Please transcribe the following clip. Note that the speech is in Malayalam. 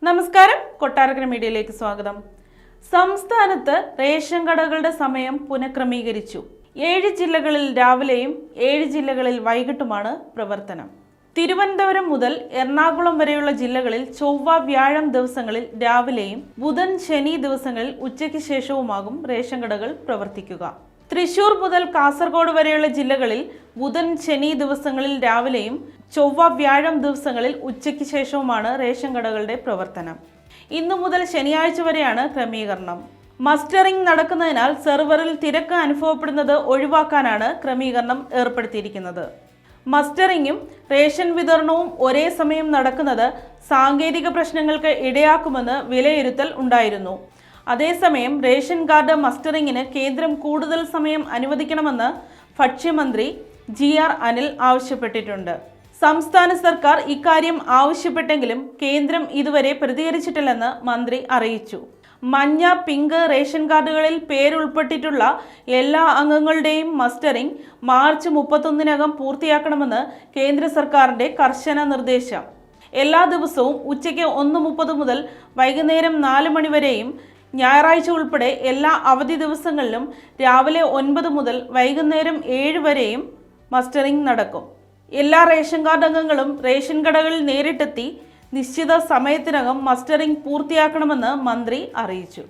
നമസ്കാരം, കൊട്ടാരക്കര മീഡിയയിലേക്ക് സ്വാഗതം. സംസ്ഥാനത്ത് റേഷൻ കടകളുടെ സമയം പുനഃക്രമീകരിച്ചു. 7 ജില്ലകളിൽ രാവിലെയും 7 ജില്ലകളിൽ വൈകിട്ടുമാണ് പ്രവർത്തനം. തിരുവനന്തപുരം മുതൽ എറണാകുളം വരെയുള്ള ജില്ലകളിൽ ചൊവ്വ, വ്യാഴം ദിവസങ്ങളിൽ രാവിലെയും ബുധൻ, ശനി ദിവസങ്ങളിൽ ഉച്ചയ്ക്ക് ശേഷവുമാകും റേഷൻ കടകൾ പ്രവർത്തിക്കുക. തൃശൂർ മുതൽ കാസർഗോഡ് വരെയുള്ള ജില്ലകളിൽ ബുധൻ, ശനി ദിവസങ്ങളിൽ രാവിലെയും ചൊവ്വ, വ്യാഴം ദിവസങ്ങളിൽ ഉച്ചയ്ക്ക് ശേഷവുമാണ് റേഷൻ കടകളുടെ പ്രവർത്തനം. ഇന്നു മുതൽ ശനിയാഴ്ച വരെയാണ് ക്രമീകരണം. മസ്റ്ററിംഗ് നടക്കുന്നതിനാൽ സെർവറിൽ തിരക്ക് അനുഭവപ്പെടുന്നത് ഒഴിവാക്കാനാണ് ക്രമീകരണം ഏർപ്പെടുത്തിയിരിക്കുന്നത്. മസ്റ്ററിങ്ങും റേഷൻ വിതരണവും ഒരേ സമയം നടക്കുന്നത് സാങ്കേതിക പ്രശ്നങ്ങൾക്ക് ഇടയാക്കുമെന്ന് വിലയിരുത്തൽ ഉണ്ടായിരുന്നു. അതേസമയം റേഷൻ കാർഡ് മസ്റ്ററിങ്ങിന് കേന്ദ്രം കൂടുതൽ സമയം അനുവദിക്കണമെന്ന് ഭക്ഷ്യമന്ത്രി GR അനിൽ ആവശ്യപ്പെട്ടിട്ടുണ്ട്. സംസ്ഥാന സർക്കാർ ഇക്കാര്യം ആവശ്യപ്പെട്ടെങ്കിലും കേന്ദ്രം ഇതുവരെ പ്രതികരിച്ചിട്ടില്ലെന്ന് മന്ത്രി അറിയിച്ചു. മഞ്ഞ, പിങ്ക് റേഷൻ കാർഡുകളിൽ പേരുൾപ്പെട്ടിട്ടുള്ള എല്ലാ അംഗങ്ങളുടെയും മസ്റ്ററിംഗ് മാർച്ച് 31-നകം പൂർത്തിയാക്കണമെന്ന് കേന്ദ്ര സർക്കാരിന്റെ കർശന നിർദ്ദേശം. എല്ലാ ദിവസവും ഉച്ചയ്ക്ക് 1:30 മുതൽ വൈകുന്നേരം 4 മണി വരെയും ഞായറാഴ്ച ഉൾപ്പെടെ എല്ലാ അവധി ദിവസങ്ങളിലും രാവിലെ 9 മുതൽ വൈകുന്നേരം 7 വരെയും മസ്റ്ററിംഗ് നടക്കും. എല്ലാ റേഷൻ കാർഡ് അംഗങ്ങളും റേഷൻ കടകളിൽ നേരിട്ടെത്തി നിശ്ചിത സമയത്തിനകം മസ്റ്ററിംഗ് പൂർത്തിയാക്കണമെന്ന് മന്ത്രി അറിയിച്ചു.